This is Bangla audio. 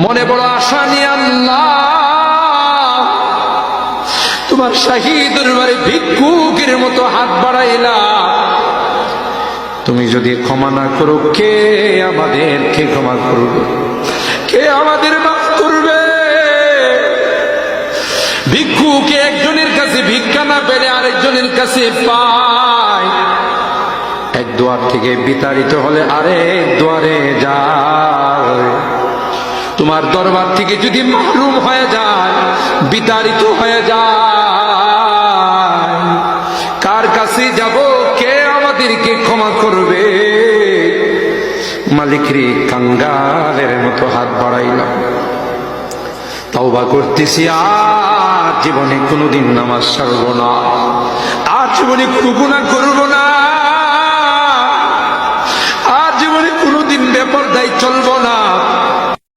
মনে বড় আশা নিয়ে আল্লাহ তোমার শাহী দরবারে ভিক্ষুকের মতো হাত বাড়াইলা। তুমি যদি ক্ষমা না করো, কে আমাদেরকে ক্ষমা করবে? কে আমাদের মাফ করবে? ভিক্ষুকে একজনের কাছে ভিক্ষা না পেলে আরেকজনের কাছে পায়। এক দুয়ার থেকে বিতাড়িত হলে আরেক দুয়ারে যায়। তোমার দরবার থেকে যদি মাহরুম হয়ে যায়, বিতাড়িত হয়ে যায়, কার কাছে যাব? কে আমাদেরকে ক্ষমা করবে? মালিক রে, কাঙ্গালের মতো হাত বাড়াইলাম, তওবা করতেছি, আর জীবনে কোনোদিন নামাজ ছাড়ব না, আর জীবনে কোনো গুনাহ করব না, আর জীবনে কোনোদিন বেপরদায় চলব না।